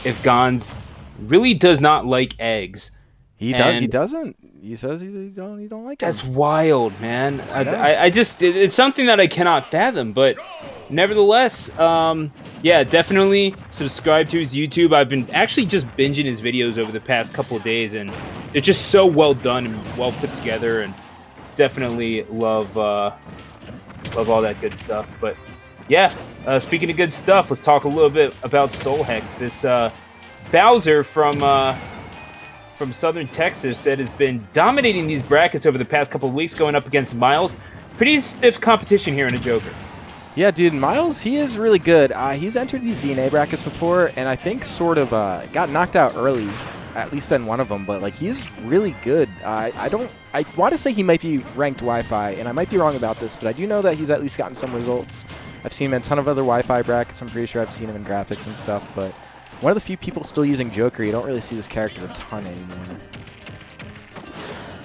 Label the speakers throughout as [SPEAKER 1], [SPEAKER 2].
[SPEAKER 1] if Gons really does not like eggs.
[SPEAKER 2] He does. He
[SPEAKER 1] And
[SPEAKER 2] doesn't. He says he don't like him.
[SPEAKER 1] that's wild, man.
[SPEAKER 2] I know.
[SPEAKER 1] I just it's something that I cannot fathom, but nevertheless, yeah, definitely subscribe to his YouTube. I've been actually just binging his videos over the past couple of days, and they're just so well done and well put together, and definitely love all that good stuff. But yeah, speaking of good stuff, let's talk a little bit about SoulHex. This Bowser from Southern Texas that has been dominating these brackets over the past couple of weeks, going up against Myles. Pretty stiff competition here in a Joker.
[SPEAKER 2] Yeah, dude, Myles, he is really good. He's entered these DNA brackets before, and I think sort of got knocked out early, at least in one of them. But like, he's really good. I want to say he might be ranked Wi-Fi, and I might be wrong about this, but I do know that he's at least gotten some results. I've seen him in a ton of other Wi-Fi brackets. I'm pretty sure I've seen him in graphics and stuff. But one of the few people still using Joker. You don't really see this character a ton anymore.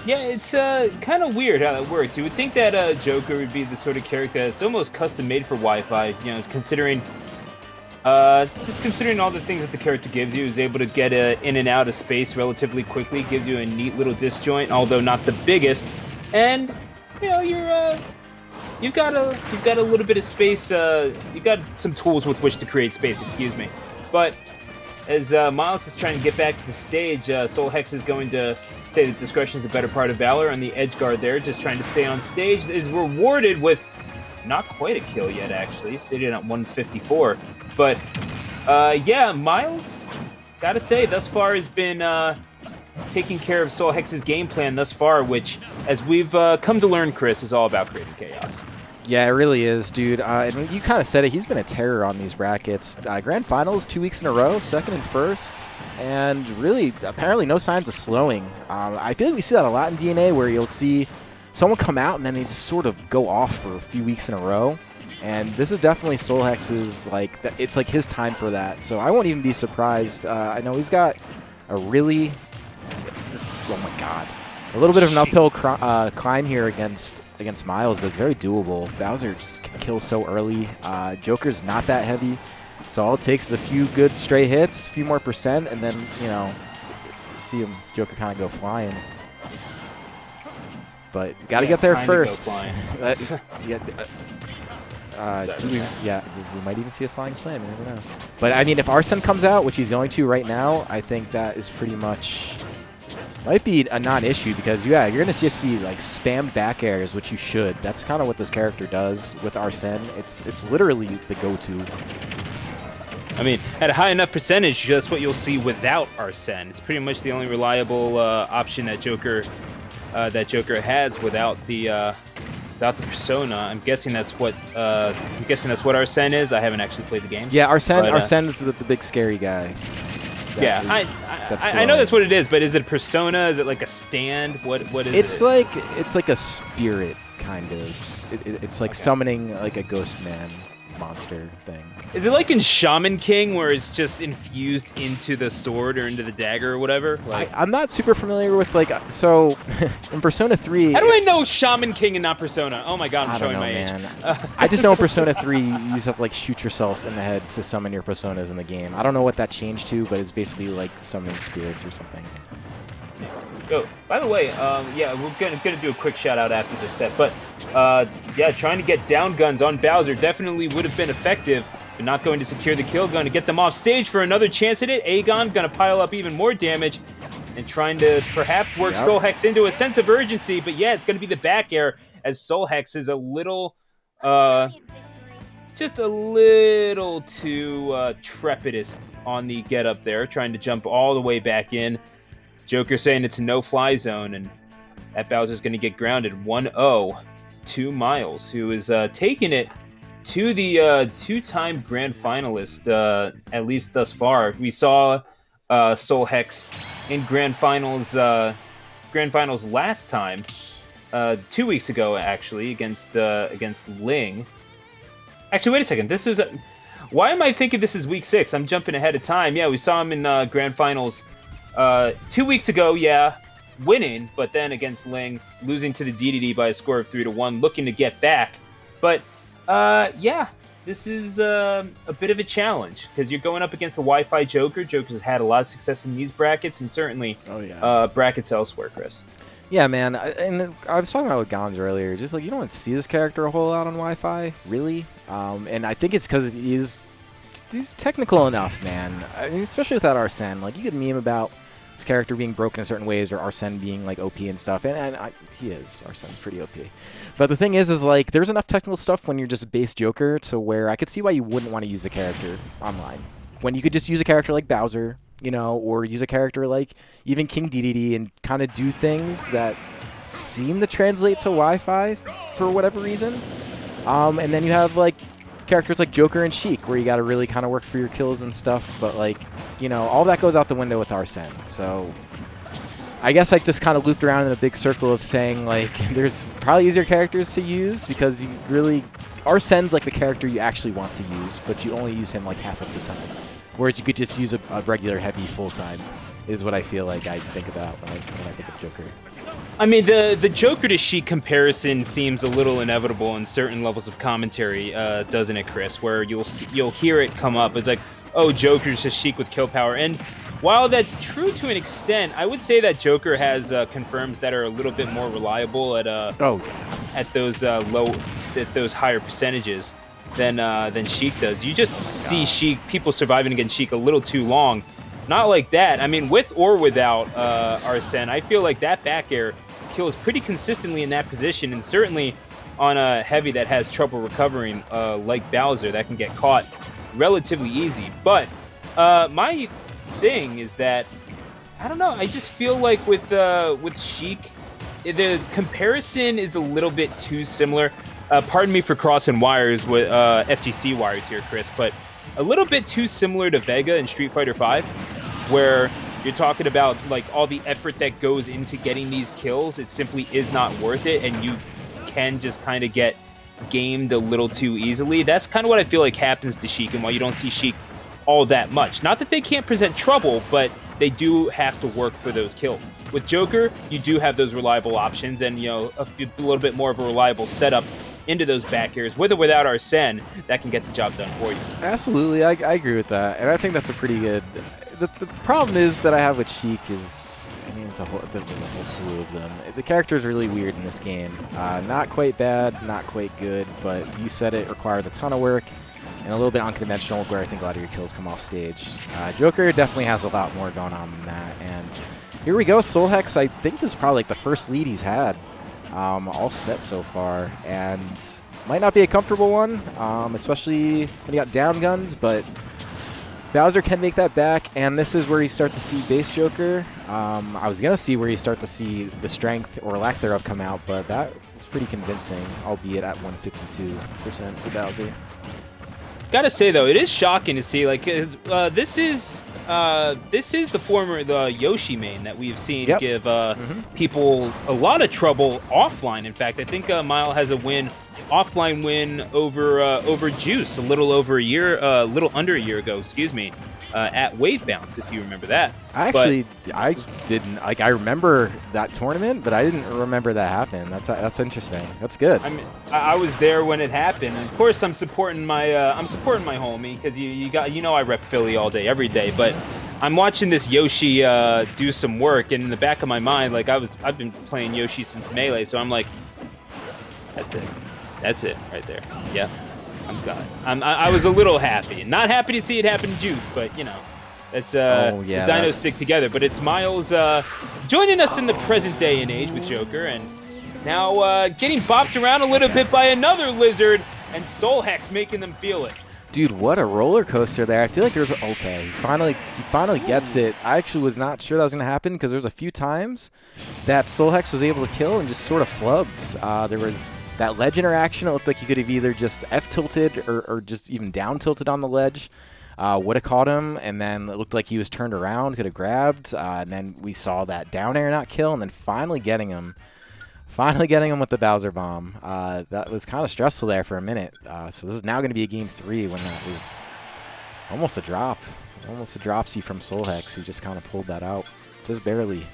[SPEAKER 1] Yeah, it's kind of weird how that works. You would think that Joker would be the sort of character that's almost custom made for Wi-Fi. You know, considering just considering all the things that the character gives you, is able to get in and out of space relatively quickly, gives you a neat little disjoint, although not the biggest. And you know, you've got a little bit of space. You've got some tools with which to create space. Excuse me, but as Myles is trying to get back to the stage, SoulHex is going to say that discretion is the better part of valor, and the edge guard there, just trying to stay on stage, is rewarded with not quite a kill yet, actually, sitting at 154. But yeah, Myles, gotta say, thus far has been taking care of SoulHex's game plan thus far, which, as we've come to learn, Chris, is all about creating chaos.
[SPEAKER 2] Yeah, it really is, dude. And you kind of said it. He's been a terror on these brackets. Grand Finals 2 weeks in a row, second and first, and really, apparently no signs of slowing. I feel like we see that a lot in DNA, where you'll see someone come out and then they just sort of go off for a few weeks in a row. And this is definitely SoulHex's, like, it's like his time for that. So I won't even be surprised. I know he's got a really, oh my god, a little bit of an uphill climb here against Myles, but it's very doable. Bowser just can kill so early. Joker's not that heavy, so all it takes is a few good stray hits, a few more percent, and then, you know, see him, Joker kind of go flying. But got to get there first. We might even see a flying slam. You never know. But I mean, if Arsene comes out, which he's going to right now, I think that is pretty much might be a non-issue, because yeah, you're gonna just see like spam back airs, which you should. That's kind of what this character does with Arsene. It's literally the go-to.
[SPEAKER 1] I mean, at a high enough percentage, that's what you'll see without Arsene. It's pretty much the only reliable option that Joker has without the persona. I'm guessing that's what Arsene is. I haven't actually played the game.
[SPEAKER 2] Yeah, Arsene's the big scary guy.
[SPEAKER 1] Yeah, I know that's what it is, but is it a persona? Is it like a stand? What is it?
[SPEAKER 2] It's like a spirit, kind of. It's like summoning like a ghost man monster thing.
[SPEAKER 1] Is it like in Shaman King, where it's just infused into the sword or into the dagger or whatever? Like,
[SPEAKER 2] I'm not super familiar with, like, so in Persona 3...
[SPEAKER 1] How do I know Shaman King and not Persona? Oh my god, I'm showing my age.
[SPEAKER 2] I just know in Persona 3 you just have to, like, shoot yourself in the head to summon your personas in the game. I don't know what that changed to, but it's basically like summoning spirits or something.
[SPEAKER 1] Oh, by the way, yeah, we're gonna do a quick shout out after this step, but yeah, trying to get down guns on Bowser definitely would have been effective, but not going to secure the kill. Going to get them off stage for another chance at it. Aegon gonna pile up even more damage, and trying to perhaps work SoulHex into a sense of urgency. But yeah, it's gonna be the back air, as SoulHex is a little, just a little too trepidous on the get up there, trying to jump all the way back in. Joker saying it's a no-fly zone, and that Bowser's going to get grounded 1-0 to Myles, who is taking it to the two-time grand finalist, at least thus far. We saw SoulHex in grand finals last time, 2 weeks ago, actually, against Ling. Actually, wait a second. This is why am I thinking this is week 6? I'm jumping ahead of time. Yeah, we saw him in grand finals 2 weeks ago, yeah, winning, but then against Ling, losing to the DDD by a score of 3-1, looking to get back. But yeah, this is a bit of a challenge because you're going up against a Wi-Fi Joker. Joker's had a lot of success in these brackets and certainly brackets elsewhere, Chris.
[SPEAKER 2] Yeah, man. And I was talking about with Gons earlier. Just like you don't see this character a whole lot on Wi-Fi, really. And I think it's because he's technical enough, man. I mean, especially with that Arsene. Like you could meme about his character being broken in certain ways, or Arsene being like OP and stuff, and he is. Arsene's pretty OP. But the thing is like there's enough technical stuff when you're just base Joker to where I could see why you wouldn't want to use a character online when you could just use a character like Bowser, you know, or use a character like even King DDD and kind of do things that seem to translate to Wi-Fi for whatever reason. And then you have like characters like Joker and Sheik, where you got to really kind of work for your kills and stuff. But like, you know, all that goes out the window with Arsene. So I guess I just kind of looped around in a big circle of saying like there's probably easier characters to use because you really Arsene's like the character you actually want to use, but you only use him like half of the time. Whereas you could just use a regular heavy full time is what I feel like I think about when I think of Joker.
[SPEAKER 1] I mean, the Joker to Sheik comparison seems a little inevitable in certain levels of commentary, doesn't it, Chris? Where you'll hear it come up. It's like, oh, Joker's just Sheik with kill power. And while that's true to an extent, I would say that Joker has confirms that are a little bit more reliable at those higher percentages than Sheik does. You just see Sheik people surviving against Sheik a little too long. Not like that. I mean, with or without Arsene, I feel like that back air kills pretty consistently in that position, and certainly on a heavy that has trouble recovering, like Bowser, that can get caught relatively easy. But my thing is that I don't know. I just feel like with Sheik, the comparison is a little bit too similar. Pardon me for crossing wires with FGC wires here, Chris, but a little bit too similar to Vega in Street Fighter V, where you're talking about like all the effort that goes into getting these kills. It simply is not worth it, and you can just kind of get gamed a little too easily. That's kind of what I feel like happens to Sheik, and why you don't see Sheik all that much. Not that they can't present trouble, but they do have to work for those kills. With Joker, you do have those reliable options, and you know a little bit more of a reliable setup into those back airs, with or without Arsene, that can get the job done for you.
[SPEAKER 2] Absolutely, I agree with that, and I think that's a pretty good. The problem is that I have with Sheik is, I mean, there's a whole slew of them. The character is really weird in this game. Not quite bad, not quite good, but you said it requires a ton of work and a little bit unconventional, where I think a lot of your kills come off stage. Joker definitely has a lot more going on than that, and here we go. SoulHex, I think this is probably like the first lead he's had. All set so far, and might not be a comfortable one, especially when you got down guns, but Bowser can make that back, and this is where you start to see base Joker. I was going to see where you start to see the strength or lack thereof come out, but that was pretty convincing, albeit at 152% for Bowser.
[SPEAKER 1] Gotta say, though, it is shocking to see, like, this is the Yoshi main that we've seen give people a lot of trouble offline. In fact, I think Myles has a offline win over Juice a little under a year ago, excuse me, at Wave Bounce, if you remember that.
[SPEAKER 2] I didn't. Like, I remember that tournament, but I didn't remember that happened. That's interesting. That's good.
[SPEAKER 1] I mean, I was there when it happened, and of course, I'm supporting my homie, because you know I rep Philly all day, every day. But I'm watching this Yoshi do some work, and in the back of my mind, like I've been playing Yoshi since Melee, so I'm like, that's it right there. Yeah. I'm done. I was a little happy. Not happy to see it happen to Juice, but, you know, it's the dinos stick together. But it's Myles joining us in the present day and age with Joker, and now getting bopped around a little bit by another lizard, and SoulHex making them feel it.
[SPEAKER 2] Dude, what a roller coaster there. I feel like there's okay. He finally gets it. I actually was not sure that was going to happen, because there was a few times that SoulHex was able to kill and just sort of flubbed. There was that ledge interaction. It looked like he could have either just F-tilted or just even down-tilted on the ledge. Would have caught him, and then it looked like he was turned around, could have grabbed, and then we saw that down air not kill, and then finally getting him with the Bowser bomb. That was kind of stressful there for a minute. So this is now going to be a game 3 when that was almost a drop. Almost a dropsy from SoulHex. He just kind of pulled that out. Just barely.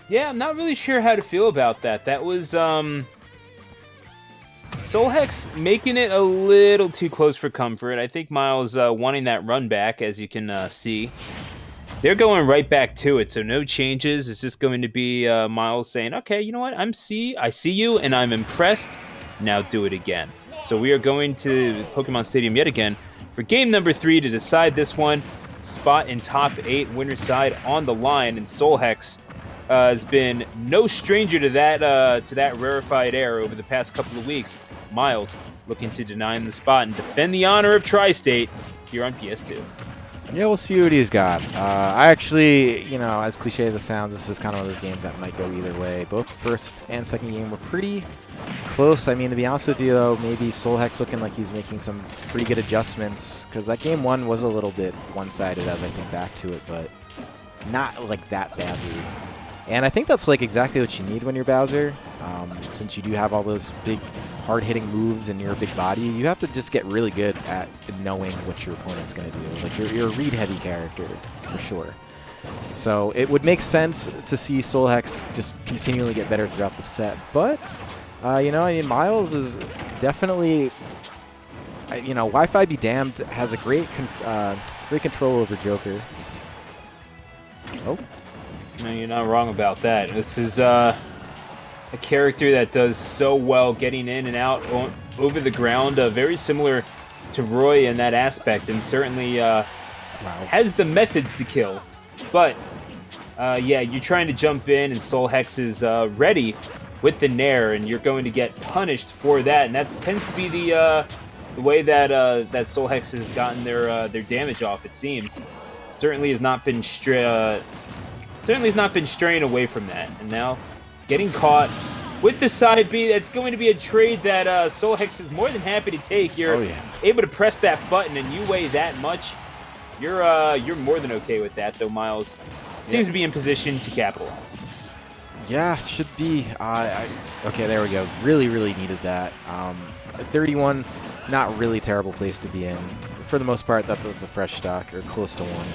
[SPEAKER 1] Yeah, I'm not really sure how to feel about that. That was SoulHex making it a little too close for comfort. I think Myles wanting that run back, as you can see. They're going right back to it, so no changes. It's just going to be Myles saying, okay, you know what? I see you, and I'm impressed. Now do it again. So we are going to Pokemon Stadium yet again for game number 3 to decide this one. Spot in top 8, winner's side on the line, and SoulHex has been no stranger to that rarefied air over the past couple of weeks. Myles looking to deny him the spot and defend the honor of Tri-State here on PS2.
[SPEAKER 2] Yeah, we'll see what he's got. I actually, you know, as cliche as it sounds, this is kind of one of those games that might go either way. Both the first and second game were pretty close. I mean, to be honest with you, though, maybe SoulHex looking like he's making some pretty good adjustments, because that game 1 was a little bit one-sided as I think back to it, but not like that badly. And I think that's like exactly what you need when you're Bowser, since you do have all those big hard-hitting moves and you're a big body. You have to just get really good at knowing what your opponent's going to do. Like, you're a read-heavy character, for sure. So it would make sense to see SoulHex just continually get better throughout the set. But, you know, I mean, Myles is definitely, you know, Wi-Fi be damned, has a great control over Joker. Oh.
[SPEAKER 1] No, you're not wrong about that. This is a character that does so well getting in and out over the ground, very similar to Roy in that aspect, and certainly has the methods to kill. But, yeah, you're trying to jump in, and SoulHex is ready with the Nair, and you're going to get punished for that, and that tends to be the way that that SoulHex has gotten their damage off, it seems. Certainly has not been straying away from that, and now getting caught with the side B. That's going to be a trade that SoulHex is more than happy to take. You're able to press that button, and you weigh that much. You're more than okay with that, though. Myles seems to be in position to capitalize.
[SPEAKER 2] Yeah, should be. Okay, there we go. Really, really needed that. 31, not really terrible place to be in. For the most part, that's a fresh stock or close to 1.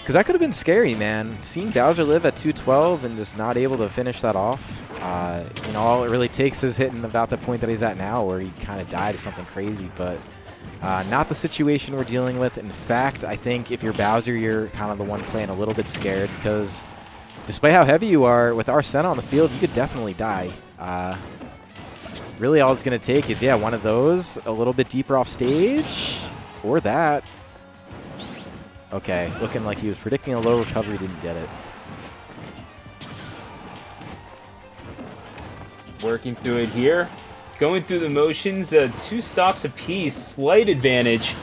[SPEAKER 2] Because that could have been scary, man. Seeing Bowser live at 212 and just not able to finish that off. You know, all it really takes is hitting about the point that he's at now, where he kind of died of something crazy. But not the situation we're dealing with. In fact, I think if you're Bowser, you're kind of the one playing a little bit scared, because despite how heavy you are, with Arsena on the field, you could definitely die. Really, all it's going to take is, yeah, one of those, a little bit deeper off stage, or that. Okay, looking like he was predicting a low recovery, didn't get it.
[SPEAKER 1] Working through it here. Going through the motions, 2 stocks apiece, slight advantage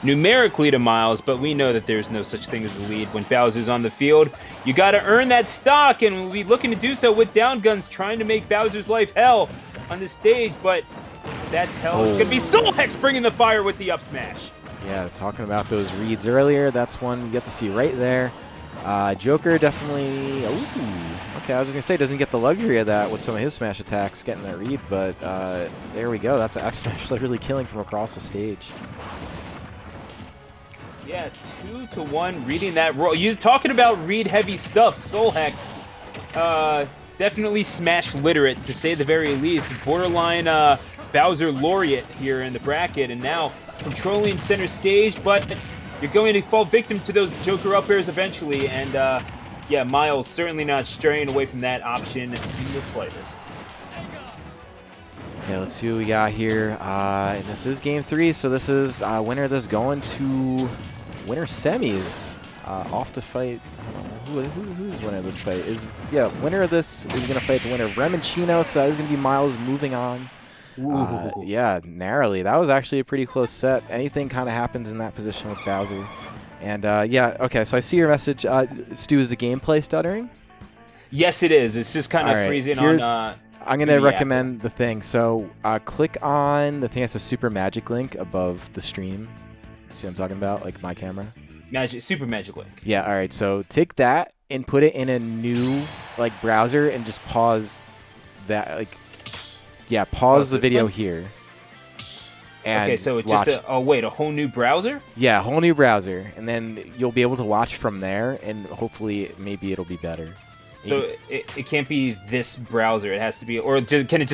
[SPEAKER 1] numerically to Myles, but we know that there's no such thing as a lead when Bowser's on the field. You got to earn that stock, and we'll be looking to do so with down guns, trying to make Bowser's life hell on the stage, but that's hell. It's going to be SoulHex bringing the fire with the up smash.
[SPEAKER 2] Yeah, talking about those reads earlier, that's one you get to see right there. Joker definitely, okay, I was just going to say, doesn't get the luxury of that with some of his smash attacks getting that read, but there we go. That's an F smash literally killing from across the stage.
[SPEAKER 1] Yeah, 2-1 reading that roll. You're talking about read-heavy stuff. SoulHex, definitely smash literate, to say the very least. Borderline Bowser laureate here in the bracket, and now controlling center stage, but you're going to fall victim to those Joker up airs eventually, and yeah, Myles certainly not straying away from that option in the slightest.
[SPEAKER 2] Okay, let's see what we got here. And this is game 3, so this is winner of this going to winner semis. Off to fight. I don't know who's winner of this fight. Winner of this is going to fight the winner of Remonchino, so that is going to be Myles moving on. Yeah, narrowly. That was actually a pretty close set. Anything kind of happens in that position with Bowser. And yeah, okay, so I see your message. Stu, is the gameplay stuttering?
[SPEAKER 1] Yes, it is. It's just kind of freezing on...
[SPEAKER 2] I'm going to recommend the thing. So click on the thing that says Super Magic Link above the stream. See what I'm talking about? Like my camera?
[SPEAKER 1] Super Magic Link.
[SPEAKER 2] Yeah, all right. So take that and put it in a new browser and just pause that. Pause the video here. And
[SPEAKER 1] okay, so it's just a whole new browser?
[SPEAKER 2] Yeah, a whole new browser. And then you'll be able to watch from there, and hopefully maybe it'll be better.
[SPEAKER 1] So it can't be this browser. It has to be, or can it just